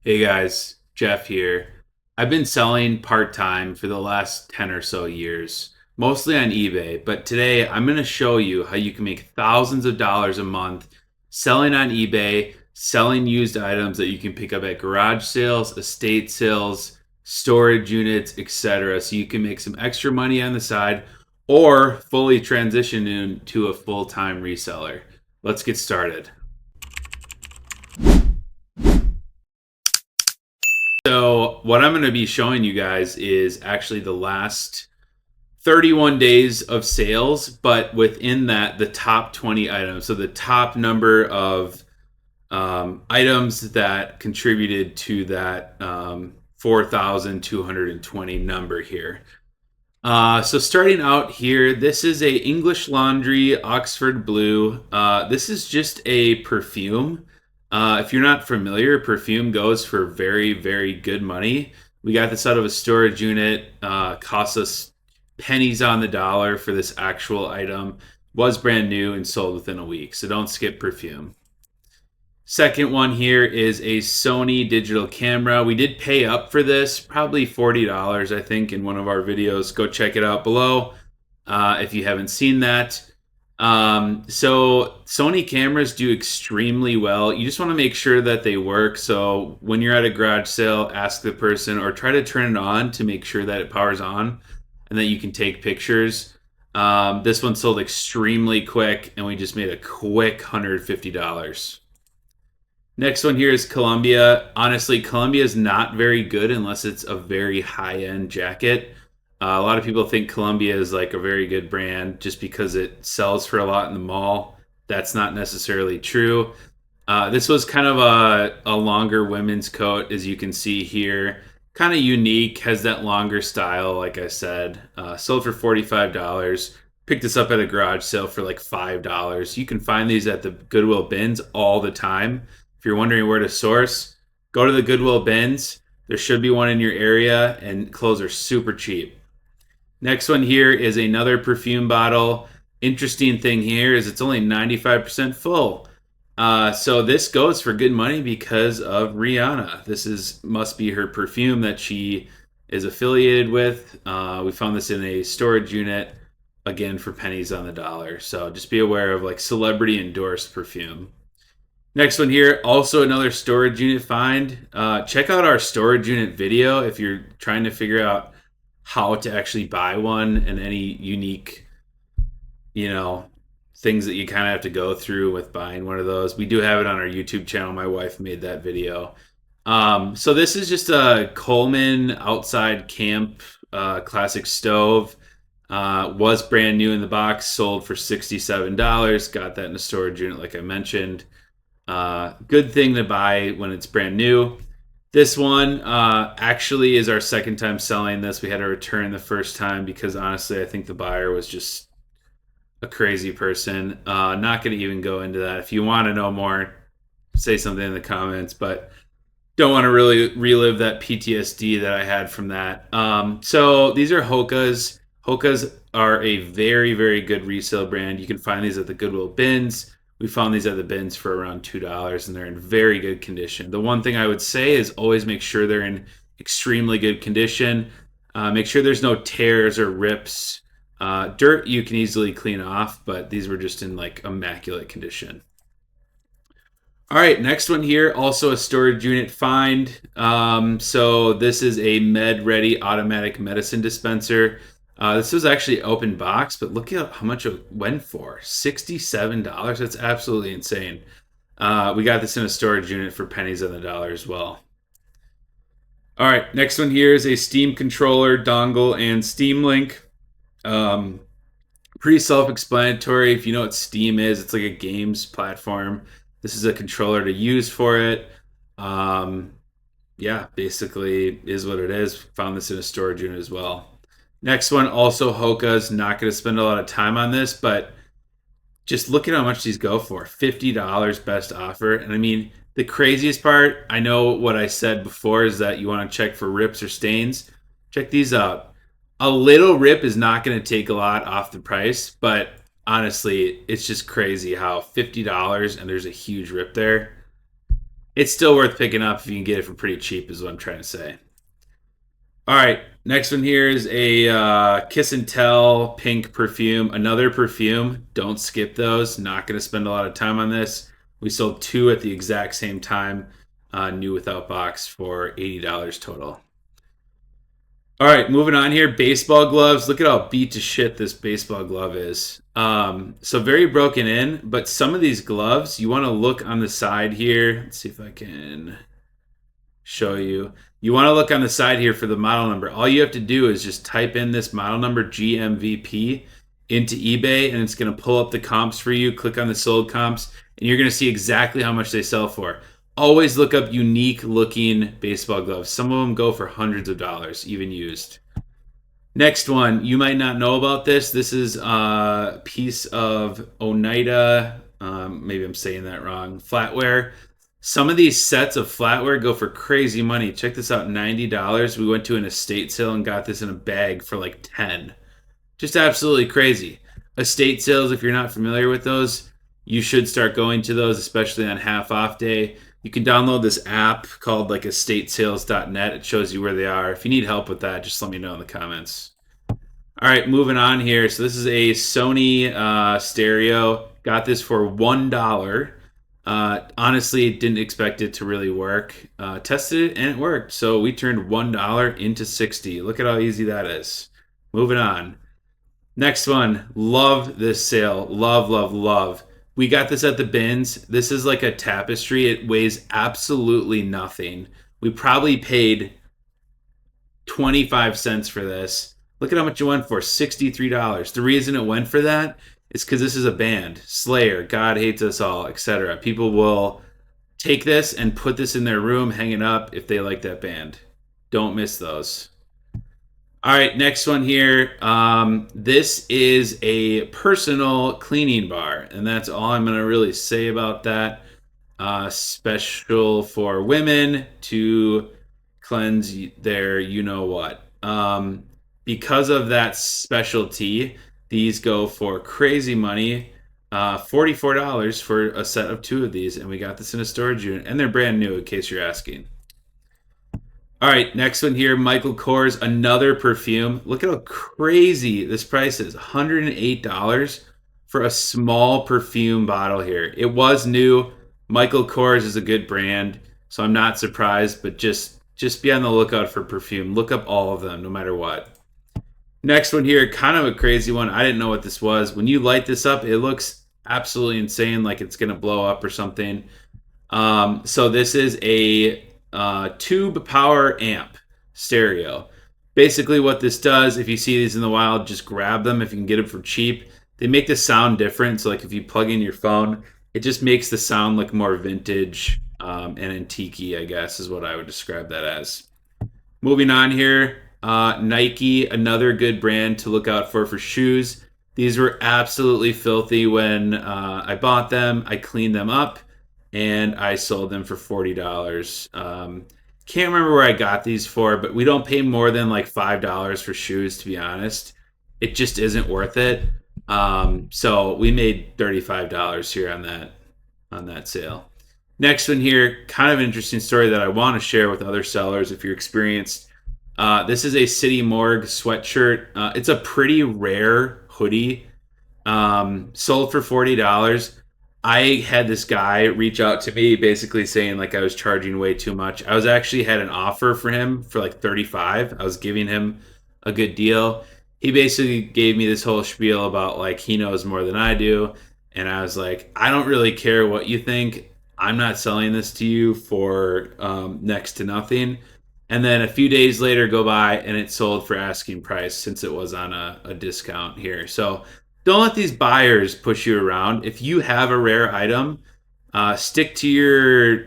Hey guys, Jeff here. I've been selling part-time for the last 10 or so years, mostly on eBay, but today I'm going to show you how you can make thousands of dollars a month selling on eBay, selling used items that you can pick up at garage sales, estate sales, storage units, etc. So you can make some extra money on the side or fully transition into a full-time reseller. Let's get started. So, what I'm going to be showing you guys is actually the last 31 days of sales, but within that, the top 20 items. So, the top number of items that contributed to that 4,220 number here. So starting out here, this is a English Laundry Oxford Blue. This is just a perfume. If you're not familiar, perfume goes for very, very good money. We got this out of a storage unit. Cost us pennies on the dollar for this actual item. Was brand new and sold within a week. So don't skip perfume. Second one here is a Sony digital camera. We did pay up for this, probably $40, I think, in one of our videos. Go check it out below if you haven't seen that. So Sony cameras do extremely well. You just want to make sure that they work. So when you're at a garage sale, ask the person or try to turn it on to make sure that it powers on and that you can take pictures. This one sold extremely quick, and we just made a quick $150. Next one here is Columbia. Honestly, Columbia is not very good unless it's a very high-end jacket. A lot of people think Columbia is like a very good brand just because it sells for a lot in the mall. That's not necessarily true. This was kind of a longer women's coat, as you can see here. Kind of unique, has that longer style, like I said. Sold for $45. Picked this up at a garage sale for like $5. You can find these at the Goodwill bins all the time. If you're wondering where to source, go to the Goodwill bins. There should be one in your area, and clothes are super cheap. Next one here is another perfume bottle. Interesting thing here is it's only 95% full. So this goes for good money because of Rihanna. Must be her perfume that she is affiliated with. We found this in a storage unit, again for pennies on the dollar. So just be aware of like celebrity endorsed perfume. Next one here, also another storage unit find. Check out our storage unit video if you're trying to figure out how to actually buy one and any unique, you know, things that you kind of have to go through with buying one of those. We do have it on our YouTube channel. My wife made that video. So this is just a Coleman outside camp classic stove. Was brand new in the box, sold for $67. Got that in a storage unit, like I mentioned. Good thing to buy when it's brand new. This one actually is our second time selling this. We had to return the first time because honestly, I think the buyer was just a crazy person. Not going to even go into that. If you want to know more, say something in the comments, but don't want to really relive that PTSD that I had from that. So these are Hoka's. Hoka's are a very, very good resale brand. You can find these at the Goodwill bins. We found these at the bins for around $2, and they're in very good condition. The one thing I would say is always make sure they're in extremely good condition. Make sure there's no tears or rips. Dirt you can easily clean off, but these were just in like immaculate condition. All right, next one here, also a storage unit find. So this is a Med Ready automatic medicine dispenser. This was actually open box, but look at how much it went for. $67. That's absolutely insane. We got this in a storage unit for pennies on the dollar as well. All right, next one here is a Steam controller, dongle, and Steam Link. Pretty self-explanatory. If you know what Steam is, it's like a games platform. This is a controller to use for it. Yeah, basically is what it is. Found this in a storage unit as well. Next one, also Hoka's. Not going to spend a lot of time on this, but just look at how much these go for. $50 best offer. And I mean, the craziest part, I know what I said before is that you want to check for rips or stains. Check these out. A little rip is not going to take a lot off the price, but honestly, it's just crazy how $50 and there's a huge rip there. It's still worth picking up if you can get it for pretty cheap, is what I'm trying to say. All right, next one here is a Kiss and Tell pink perfume. Another perfume. Don't skip those. Not going to spend a lot of time on this. We sold two at the exact same time, new without box for $80 total. All right, moving on here. Baseball gloves. Look at how beat to shit this baseball glove is. So very broken in, but some of these gloves, you want to look on the side here. Let's see if I can show you. You want to look on the side here for the model number. All you have to do is just type in this model number GMVP into eBay, and it's going to pull up the comps for you. Click on the sold comps, and you're going to see exactly how much they sell for. Always look up unique looking baseball gloves. Some of them go for hundreds of dollars, even used. Next one, you might not know about this. This is a piece of Oneida, maybe I'm saying that wrong, flatware. Some of these sets of flatware go for crazy money. Check this out, $90. We went to an estate sale and got this in a bag for like 10. Just absolutely crazy. Estate sales, if you're not familiar with those, you should start going to those, especially on half off day. You can download this app called like estatesales.net. It shows you where they are. If you need help with that, just let me know in the comments. All right, moving on here. So this is a Sony stereo. Got this for $1. Honestly, didn't expect it to really work. Tested it and it worked. So we turned $1 into 60. Look at how easy that is. Moving on. Next one. Love this sale. Love, love, love. We got this at the bins. This is like a tapestry. It weighs absolutely nothing. We probably paid 25 cents for this. Look at how much it went for, $63. The reason it went for that is because this is a band. Slayer, God Hates Us All, etc. People will take this and put this in their room, hang it up if they like that band. Don't miss those. All right, next one here. This is a personal cleaning bar, and that's all I'm going to really say about that. Special for women to cleanse their you know what. Because of that specialty, these go for crazy money. $44 for a set of two of these, and we got this in a storage unit, and they're brand new in case you're asking. All right, next one here, Michael Kors, another perfume. Look at how crazy this price is, $108 for a small perfume bottle here. It was new. Michael Kors is a good brand, so I'm not surprised, but just be on the lookout for perfume. Look up all of them, no matter what. Next one here, kind of a crazy one. I didn't know what this was. When you light this up, it looks absolutely insane, like it's going to blow up or something. So this is a tube power amp stereo. Basically what this does, if you see these in the wild, just grab them if you can get them for cheap. They make the sound different. So like if you plug in your phone, it just makes the sound look more vintage and antique, I guess is what I would describe that as. Moving on here, Nike, another good brand to look out for shoes. These were absolutely filthy when I bought them. I cleaned them up and I sold them for $40. Can't remember where I got these for, but we don't pay more than like $5 for shoes, to be honest. It just isn't worth it. So we made $35 here on that sale. Next one here, kind of an interesting story that I want to share with other sellers if you're experienced. This is a City Morgue sweatshirt. It's a pretty rare hoodie. Sold for $40. I had this guy reach out to me basically saying like I was charging way too much. I was actually had an offer for him for like 35. I was giving him a good deal. He basically gave me this whole spiel about like he knows more than I do. And I was like, I don't really care what you think. I'm not selling this to you for next to nothing. And then a few days later go by and it sold for asking price since it was on a discount here. So don't let these buyers push you around. If you have a rare item, stick to your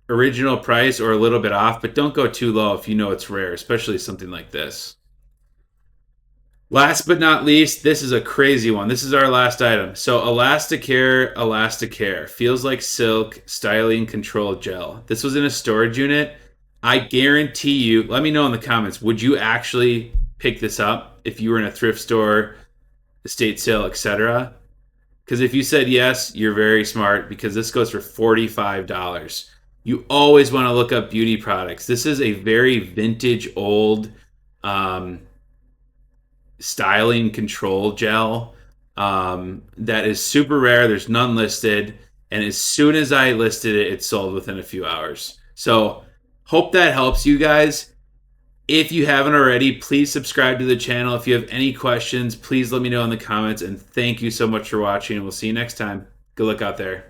original price or a little bit off, but don't go too low if you know it's rare, especially something like this. Last but not least, this is a crazy one. This is our last item. So Elasticare feels like silk styling control gel. This was in a storage unit. I guarantee you, let me know in the comments, would you actually pick this up if you were in a thrift store, estate sale, etc.? Because if you said yes, you're very smart because this goes for $45. you always want to look up beauty products. This is a very vintage, old um, styling control gel that is super rare. There's none listed. And as soon as I listed it, it sold within a few hours. So, hope that helps you guys. If you haven't already, please subscribe to the channel. If you have any questions, please let me know in the comments. And thank you so much for watching. And we'll see you next time. Good luck out there.